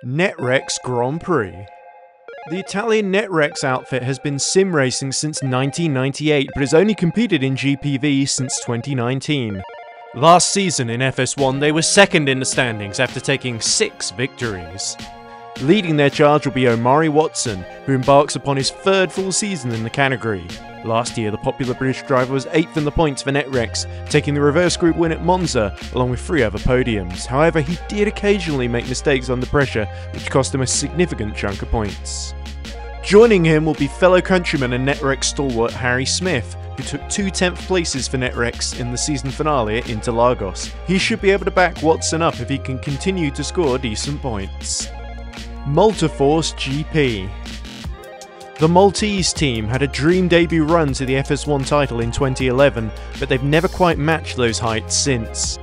Netrex Grand Prix. The Italian Netrex outfit has been sim racing since 1998 but has only competed in GPV since 2019. Last season in FS1 they were second in the standings after taking 6 victories. Leading their charge will be Omari Watson, who embarks upon his third full season in the category. Last year, the popular British driver was 8th in the points for Netrex, taking the reverse group win at Monza, along with 3 other podiums. However, he did occasionally make mistakes under pressure, which cost him a significant chunk of points. Joining him will be fellow countryman and Netrex stalwart Harry Smith, who took 2 10th places for Netrex in the season finale at Interlagos. He should be able to back Watson up if he can continue to score decent points. Multiforce GP. The Maltese team had a dream debut run to the FS1 title in 2011, but they've never quite matched those heights since.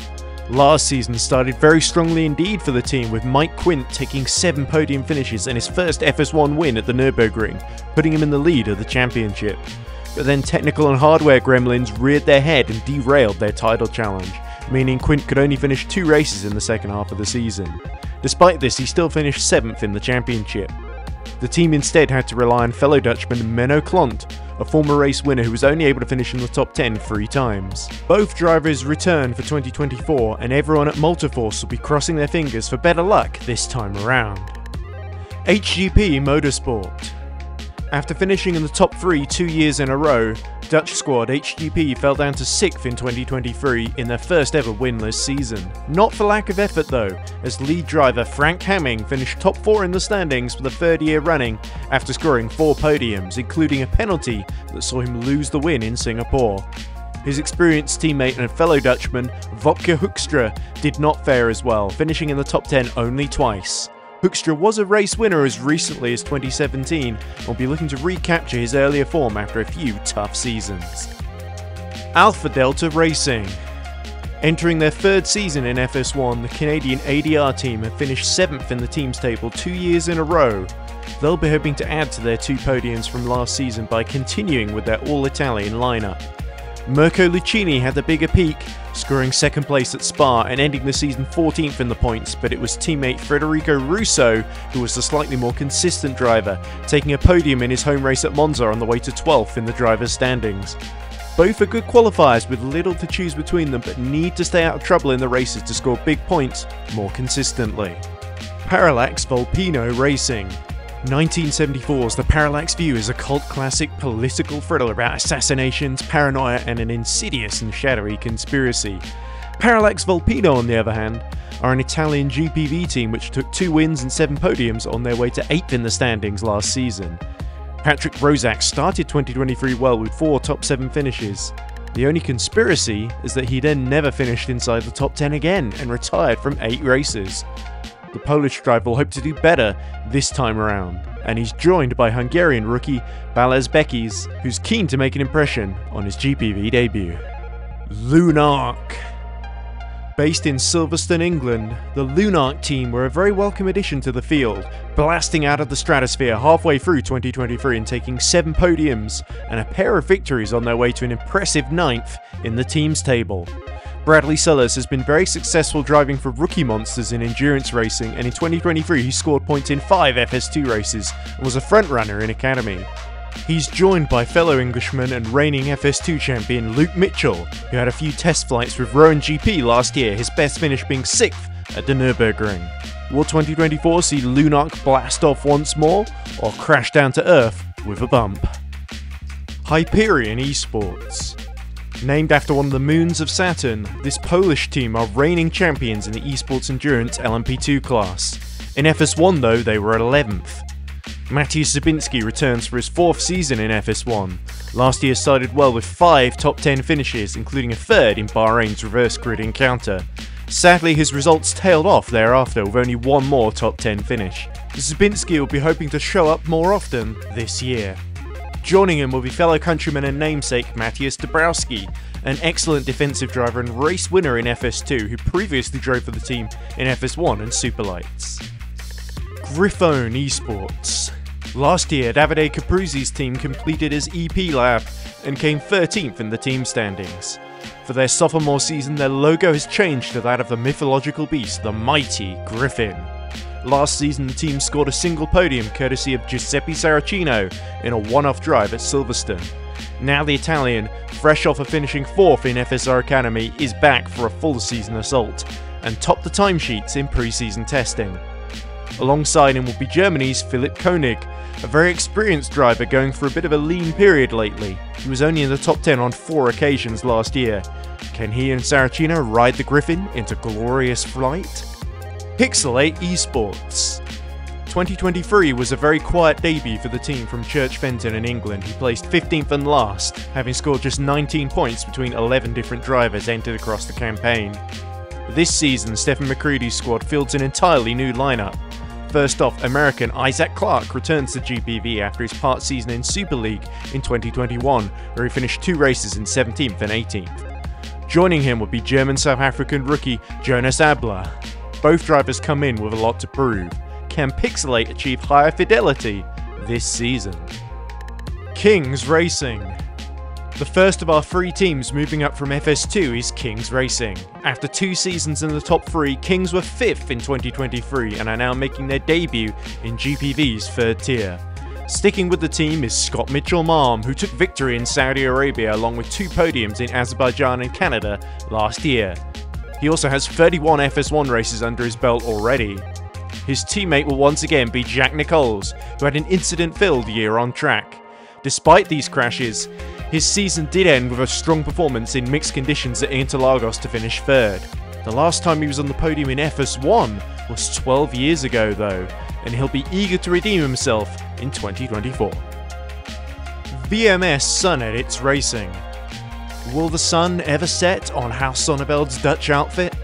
Last season started very strongly indeed for the team, with Mike Quint taking 7 podium finishes and his first FS1 win at the Nürburgring, putting him in the lead of the championship. But then technical and hardware gremlins reared their head and derailed their title challenge, meaning Quint could only finish 2 races in the second half of the season. Despite this, he still finished 7th in the championship. The team instead had to rely on fellow Dutchman Menno Klont, a former race winner who was only able to finish in the top 10 3 times. Both drivers return for 2024 and everyone at Multiforce will be crossing their fingers for better luck this time around. HGP Motorsport. After finishing in the top 3 2 years in a row, Dutch squad HGP fell down to 6th in 2023 in their first ever winless season. Not for lack of effort though, as lead driver Frank Hamming finished top 4 in the standings for the 3rd year running after scoring 4 podiums, including a penalty that saw him lose the win in Singapore. His experienced teammate and fellow Dutchman Wopke Hoekstra did not fare as well, finishing in the top 10 only twice. Hoekstra was a race winner as recently as 2017 and will be looking to recapture his earlier form after a few tough seasons. Alpha Delta Racing. Entering their 3rd season in FS1, the Canadian ADR team have finished 7th in the team's table 2 years in a row. They'll be hoping to add to their 2 podiums from last season by continuing with their all-Italian lineup. Mirko Lucchini had the bigger peak, scoring 2nd place at Spa and ending the season 14th in the points, but it was teammate Federico Russo who was the slightly more consistent driver, taking a podium in his home race at Monza on the way to 12th in the drivers' standings. Both are good qualifiers with little to choose between them, but need to stay out of trouble in the races to score big points more consistently. Parallax Volpino Racing. 1974's The Parallax View is a cult classic political thriller about assassinations, paranoia, and an insidious and shadowy conspiracy. Parallax Volpino, on the other hand, are an Italian GPV team which took 2 wins and 7 podiums on their way to 8th in the standings last season. Patrick Rozak started 2023 well with 4 top 7 finishes. The only conspiracy is that he then never finished inside the top 10 again and retired from 8 races. The Polish driver will hope to do better this time around, and he's joined by Hungarian rookie Balázs Bekis, who's keen to make an impression on his GPV debut. Lunark. Based in Silverstone, England, the Lunark team were a very welcome addition to the field, blasting out of the stratosphere halfway through 2023 and taking 7 podiums and a pair of victories on their way to an impressive 9th in the team's table. Bradley Sellers has been very successful driving for rookie monsters in endurance racing, and in 2023 he scored points in 5 FS2 races and was a frontrunner in Academy. He's joined by fellow Englishman and reigning FS2 champion Luke Mitchell, who had a few test flights with Rowan GP last year, his best finish being 6th at the Nürburgring. Will 2024 see Lunark blast off once more, or crash down to earth with a bump? Hyperion Esports. Named after one of the moons of Saturn, this Polish team are reigning champions in the esports endurance LMP2 class. In FS1 though, they were 11th. Matthias Zabinski returns for his 4th season in FS1. Last year started well with 5 top 10 finishes, including a 3rd in Bahrain's reverse grid encounter. Sadly, his results tailed off thereafter with only 1 more top 10 finish. Zabinski will be hoping to show up more often this year. Joining him will be fellow countryman and namesake Matthias Dabrowski, an excellent defensive driver and race winner in FS2 who previously drove for the team in FS1 and Superlights. Griffone Esports. Last year, Davide Capruzzi's team completed his EP lap and came 13th in the team standings. For their sophomore season, their logo has changed to that of the mythological beast, the mighty Griffin. Last season the team scored a single podium courtesy of Giuseppe Saracino in a one-off drive at Silverstone. Now the Italian, fresh off of finishing 4th in FSR Academy, is back for a full season assault and topped the timesheets in pre-season testing. Alongside him will be Germany's Philipp Koenig, a very experienced driver going for a bit of a lean period lately. He was only in the top 10 on 4 occasions last year. Can he and Saracino ride the Griffin into glorious flight? Pixelate Esports. 2023 was a very quiet debut for the team from Church Fenton in England, who placed 15th and last, having scored just 19 points between 11 different drivers entered across the campaign. This season, Stefan McCready's squad fields an entirely new lineup. First off, American Isaac Clarke returns to GPV after his part season in Super League in 2021, where he finished 2 races in 17th and 18th. Joining him would be German-South African rookie Jonas Abler. Both drivers come in with a lot to prove. Can Pixelate achieve higher fidelity this season? Kings Racing. The first of our 3 teams moving up from FS2 is Kings Racing. After 2 seasons in the top 3, Kings were 5th in 2023 and are now making their debut in GPV's 3rd tier. Sticking with the team is Scott Mitchell-Malm, who took victory in Saudi Arabia along with 2 podiums in Azerbaijan and Canada last year. He also has 31 FS1 races under his belt already. His teammate will once again be Jack Nichols, who had an incident-filled year on track. Despite these crashes, his season did end with a strong performance in mixed conditions at Interlagos to finish 3rd. The last time he was on the podium in FS1 was 12 years ago though, and he'll be eager to redeem himself in 2024. VMS Sun Edits Racing. Will the sun ever set on House Sonneveld's Dutch outfit?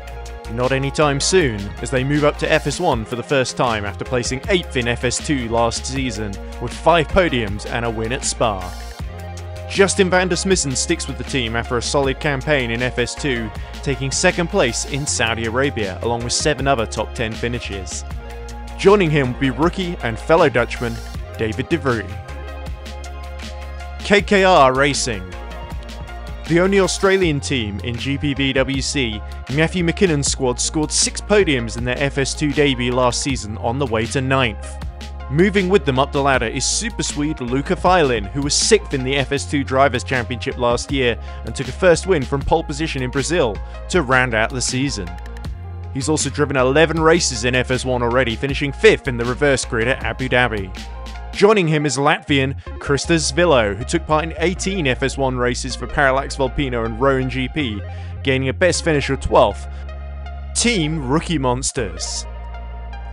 Not anytime soon, as they move up to FS1 for the first time after placing 8th in FS2 last season, with 5 podiums and a win at Spa. Justin van der Smissen sticks with the team after a solid campaign in FS2, taking 2nd place in Saudi Arabia along with 7 other top 10 finishes. Joining him will be rookie and fellow Dutchman David de Vries. KKR Racing. The only Australian team in GPVWC, Matthew McKinnon's squad scored 6 podiums in their FS2 debut last season on the way to 9th. Moving with them up the ladder is Super Swede Luca Filin, who was 6th in the FS2 Drivers' Championship last year and took a first win from pole position in Brazil to round out the season. He's also driven 11 races in FS1 already, finishing 5th in the reverse grid at Abu Dhabi. Joining him is Latvian Kristas Zvilo, who took part in 18 FS1 races for Parallax Volpino and Rowan GP, gaining a best finish of 12th. Team Rookie Monsters.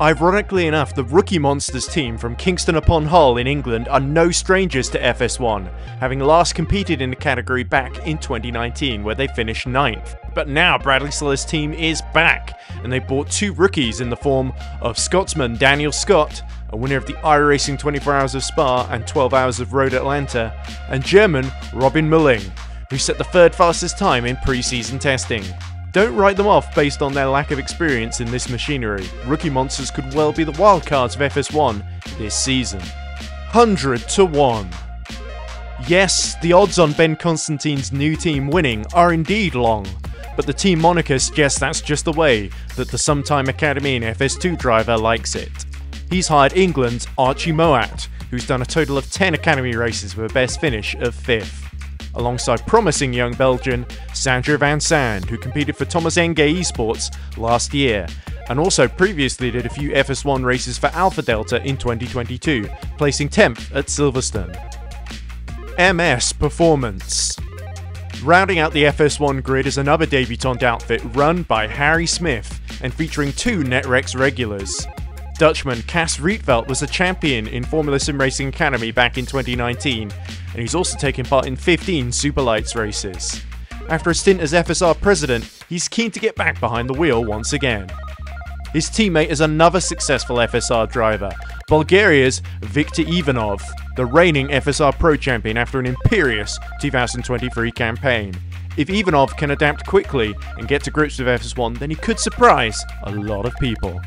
Ironically enough, the Rookie Monsters team from Kingston upon Hull in England are no strangers to FS1, having last competed in the category back in 2019 where they finished 9th. But now Bradley Seller's team is back, and they brought 2 rookies in the form of Scotsman Daniel Scott, a winner of the iRacing 24 Hours of Spa and 12 Hours of Road Atlanta, and German Robin Mulling, who set the 3rd fastest time in pre-season testing. Don't write them off based on their lack of experience in this machinery. Rookie Monsters could well be the wildcards of FS1 this season. 100-1. Yes, the odds on Ben Constantine's new team winning are indeed long, but the team moniker suggests that's just the way that the sometime Academy and FS2 driver likes it. He's hired England's Archie Moat, who's done a total of 10 Academy races with a best finish of 5th. Alongside promising young Belgian Sandro van Sand, who competed for Thomas Enge Esports last year, and also previously did a few FS1 races for Alpha Delta in 2022, placing 10th at Silverstone. MS Performance. Rounding out the FS1 grid is another debutant outfit run by Harry Smith and featuring 2 Netrex regulars. Dutchman Cas Rietveld was a champion in Formula Simracing Academy back in 2019, and he's also taken part in 15 Superlights races. After a stint as FSR president, he's keen to get back behind the wheel once again. His teammate is another successful FSR driver, Bulgaria's Viktor Ivanov, the reigning FSR Pro Champion after an imperious 2023 campaign. If Ivanov can adapt quickly and get to grips with FS1, then he could surprise a lot of people.